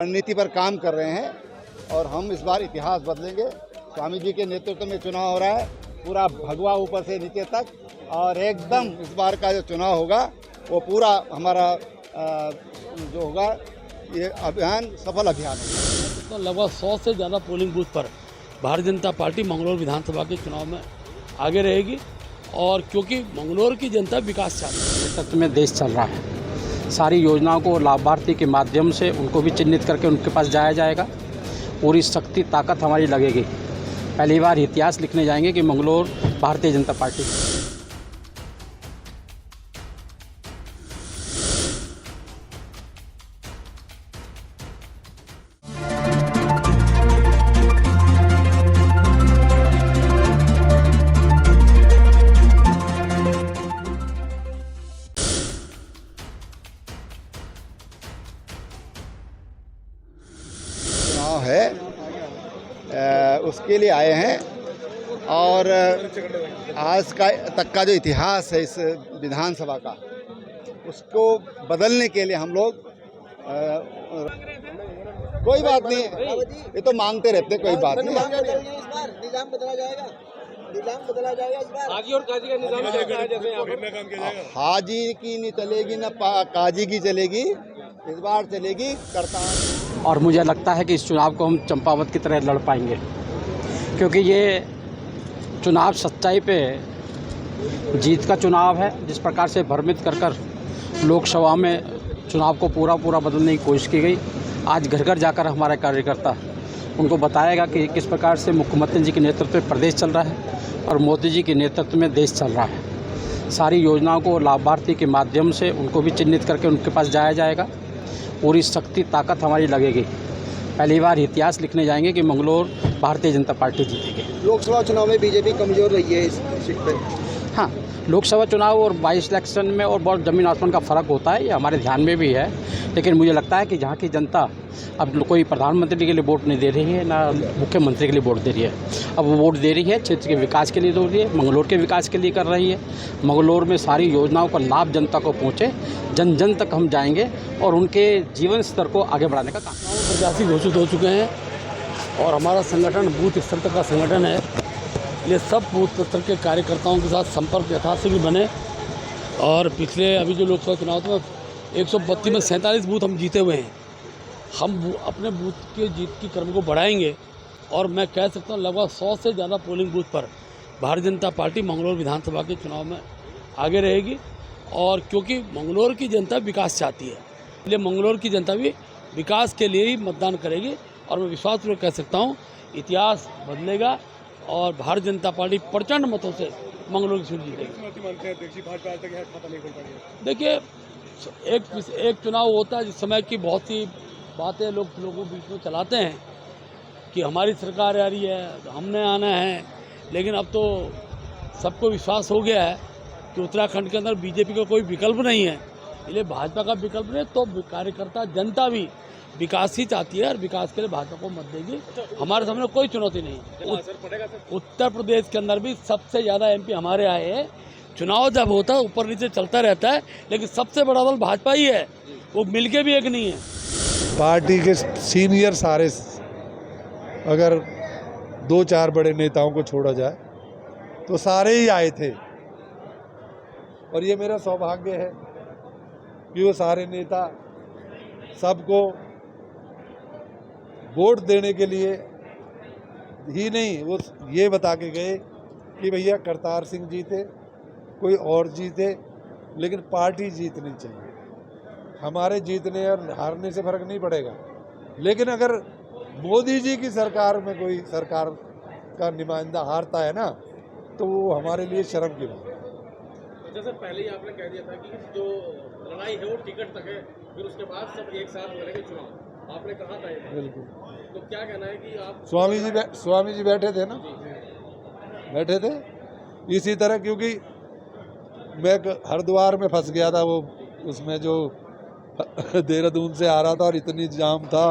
रणनीति पर काम कर रहे हैं और हम इस बार इतिहास बदलेंगे। स्वामी जी के नेतृत्व में चुनाव हो रहा है, पूरा भगवा ऊपर से नीचे तक, और एकदम इस बार का जो चुनाव होगा वो पूरा हमारा जो होगा ये अभियान सफल अभियान है। तो लगभग 100 से ज़्यादा पोलिंग बूथ पर भारतीय जनता पार्टी मंगलौर विधानसभा के चुनाव में आगे रहेगी, और क्योंकि मंगलौर की जनता विकास चाहती है। नेतृत्व में देश चल रहा है, सारी योजनाओं को लाभार्थी के माध्यम से उनको भी चिन्हित करके उनके पास जाया जाएगा। पूरी शक्ति ताकत हमारी लगेगी। पहली बार इतिहास लिखने जाएंगे कि मंगलौर भारतीय जनता पार्टी। चुनाव है उसके लिए आए हैं, और आज का तक का जो इतिहास है इस विधानसभा का, उसको बदलने के लिए हम लोग कोई बात नहीं, ये तो मांगते रहते, कोई बात नहीं। निजाम बदला जाएगा, निजाम बदला जाएगा इस बार। हाजी और काजी का निजाम चलता है, जैसे हाजी की नहीं चलेगी ना काजी की चलेगी, इस बार चलेगी करतार। और मुझे लगता है कि इस चुनाव को हम चंपावत की तरह लड़ पाएंगे, क्योंकि ये चुनाव सच्चाई पे जीत का चुनाव है। जिस प्रकार से भ्रमित कर लोकसभा में चुनाव को पूरा बदलने की कोशिश की गई, आज घर घर जाकर हमारा कार्यकर्ता उनको बताएगा कि किस प्रकार से मुख्यमंत्री जी के नेतृत्व में प्रदेश चल रहा है और मोदी जी के नेतृत्व में देश चल रहा है। सारी योजनाओं को लाभार्थी के माध्यम से उनको भी चिन्हित करके उनके पास जाया जाएगा। पूरी शक्ति ताकत हमारी लगेगी। पहली बार इतिहास लिखने जाएंगे कि मंगलौर भारतीय जनता पार्टी जीतेगी। लोकसभा चुनाव में बीजेपी कमजोर रही है इस सीट पर। हाँ, लोकसभा चुनाव और 22 इलेक्शन में और बहुत ज़मीन आसमान का फ़र्क होता है, ये हमारे ध्यान में भी है। लेकिन मुझे लगता है कि जहाँ की जनता अब कोई प्रधानमंत्री के लिए वोट नहीं दे रही है, ना मुख्यमंत्री के लिए वोट दे रही है। अब वो वोट दे रही है क्षेत्र के विकास के लिए दे रही है, मंगलौर के विकास के लिए कर रही है। मंगलौर में सारी योजनाओं का लाभ जनता को पहुँचे, जन जन तक हम जाएंगे और उनके जीवन स्तर को आगे बढ़ाने का काम। प्रत्याशी घोषित हो चुके हैं और हमारा संगठन बूथ स्तर तक का संगठन है। ये सब बूथ स्तर के कार्यकर्ताओं के साथ संपर्क यथाशीघ्र बने, और पिछले अभी जो लोकसभा चुनाव था 132 में 47 बूथ हम जीते हुए हैं। हम अपने बूथ के जीत की क्रम को बढ़ाएंगे, और मैं कह सकता हूँ लगभग 100 से ज़्यादा पोलिंग बूथ पर भारतीय जनता पार्टी मंगलौर विधानसभा के चुनाव में आगे रहेगी, और क्योंकि मंगलौर की जनता विकास चाहती है, इसलिए मंगलौर की जनता भी विकास के लिए ही मतदान करेगी। और मैं विश्वासपूर्वक कह सकता हूँ इतिहास बदलेगा और भारतीय जनता पार्टी प्रचंड मतों से मंगलौर की सीट जीतेगी। देखिए, एक चुनाव होता है जिस समय की बहुत सी बातें लोगों के बीच में चलाते हैं कि हमारी सरकार आ रही है, हमने आना है, लेकिन अब तो सबको विश्वास हो गया है कि उत्तराखंड के अंदर बीजेपी का कोई विकल्प नहीं है, इसलिए भाजपा का विकल्प नहीं, तो कार्यकर्ता जनता भी विकास ही चाहती है और विकास के लिए भाजपा को मत देगी। हमारे सामने कोई चुनौती नहीं। उत्तर प्रदेश के अंदर भी सबसे ज़्यादा एमपी हमारे आए हैं। चुनाव जब होता है ऊपर नीचे चलता रहता है, लेकिन सबसे बड़ा दल भाजपा ही है, वो मिलके भी एक नहीं है। पार्टी के सीनियर सारे, अगर 2-4 बड़े नेताओं को छोड़ा जाए तो सारे ही आए थे, और ये मेरा सौभाग्य है कि वो सारे नेता सबको वोट देने के लिए ही नहीं, वो ये बता के गए कि भैया करतार सिंह जीते, कोई और जीते, लेकिन पार्टी जीतनी चाहिए। हमारे जीतने और हारने से फर्क नहीं पड़ेगा, लेकिन अगर मोदी जी की सरकार में कोई सरकार का नुमाइंदा हारता है ना, तो वो हमारे लिए शर्म की बात है। जैसे पहले ही आपने कह दिया था कि जो लड़ाई है वो टिकट तक है, फिर उसके बाद सब एक साथ लड़ेंगे चुनाव, आपने कहा था ये। बिल्कुल। तो क्या कहना है कि आप स्वामी जी बैठे थे ना, बैठे थे इसी तरह, क्योंकि मैं हरिद्वार में फंस गया था, वो उसमें जो देहरादून से आ रहा था और इतनी जाम था,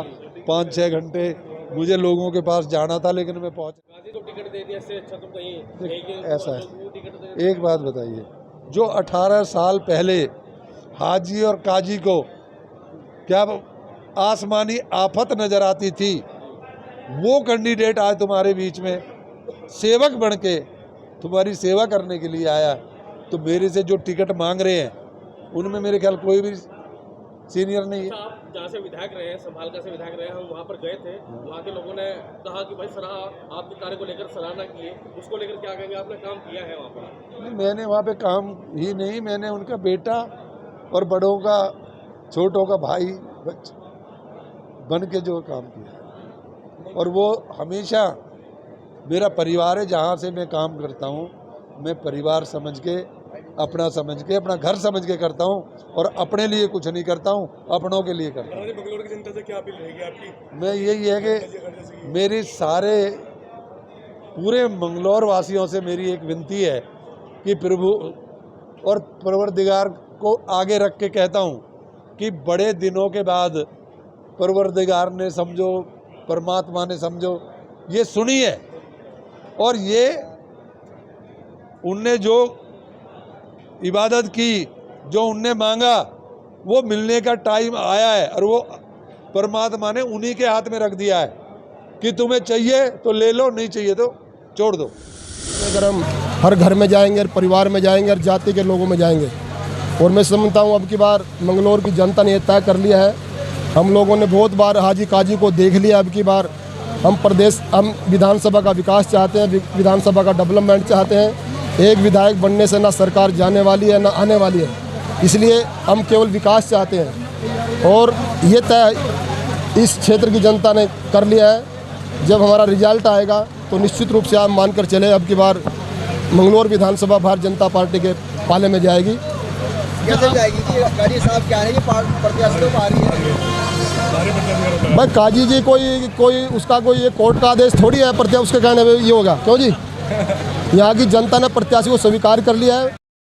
5-6 घंटे मुझे लोगों के पास जाना था, लेकिन मैं पहुंच। टिकट दे दिया, इससे अच्छा तो कहीं ऐसा है। एक बात बताइए, जो 18 साल पहले हाजी और काजी को क्या आसमानी आफत नज़र आती थी, वो कैंडिडेट आज तुम्हारे बीच में सेवक बन के तुम्हारी सेवा करने के लिए आया। तो मेरे से जो टिकट मांग रहे हैं उनमें मेरे ख्याल कोई भी सीनियर नहीं है। आप जहाँ से विधायक रहे हैं, संभालका से विधायक रहे हैं, हम वहाँ पर गए थे, वहाँ के लोगों ने कहा कि भाई सराह आपके कार्य को लेकर सराहना की है, उसको लेकर क्या कहेंगे? आपने काम किया है वहाँ पर? नहीं, मैंने वहाँ पे काम ही नहीं, मैंने उनका बेटा और बड़ों का छोटों का भाई बन के जो काम किया, और वो हमेशा मेरा परिवार है। जहाँ से मैं काम करता हूँ मैं परिवार समझ के, अपना समझ के, अपना घर समझ के करता हूँ, और अपने लिए कुछ नहीं करता हूँ, अपनों के लिए करता हूँ। बंगलौर की जनता से क्या अपील रहेगी आपकी? मैं यही है कि मेरी सारे पूरे मंगलौर वासियों से मेरी एक विनती है कि प्रभु और परवरदिगार को आगे रख के कहता हूँ कि बड़े दिनों के बाद परवरदिगार ने समझो, परमात्मा ने समझो, ये सुनी है, और ये उनने जो इबादत की, जो उनने मांगा, वो मिलने का टाइम आया है, और वो परमात्मा ने उन्हीं के हाथ में रख दिया है कि तुम्हें चाहिए तो ले लो, नहीं चाहिए तो छोड़ दो। अगर हम हर घर में जाएंगे, हर परिवार में जाएंगे, हर जाति के लोगों में जाएंगे, और मैं समझता हूँ अब की बार मंगलौर की जनता ने तय कर लिया है। हम लोगों ने बहुत बार हाजी काजी को देख लिया, अब की बार हम विधानसभा का विकास चाहते हैं, विधानसभा का डेवलपमेंट चाहते हैं। एक विधायक बनने से ना सरकार जाने वाली है ना आने वाली है, इसलिए हम केवल विकास चाहते हैं, और ये तय इस क्षेत्र की जनता ने कर लिया है। जब हमारा रिजल्ट आएगा तो निश्चित रूप से आप मानकर चले, अब की बार मंगलौर विधानसभा भारतीय जनता पार्टी के पाले में जाएगी। कैसे जाएगी जी? काजी साहब क्या है कि प्रत्याशियों को आ रही है? भाई काजी जी कोई उसका कोई ये कोर्ट का आदेश थोड़ी है, उसके कहने में ये होगा क्यों जी? यहाँ की जनता ने प्रत्याशी को स्वीकार कर लिया है।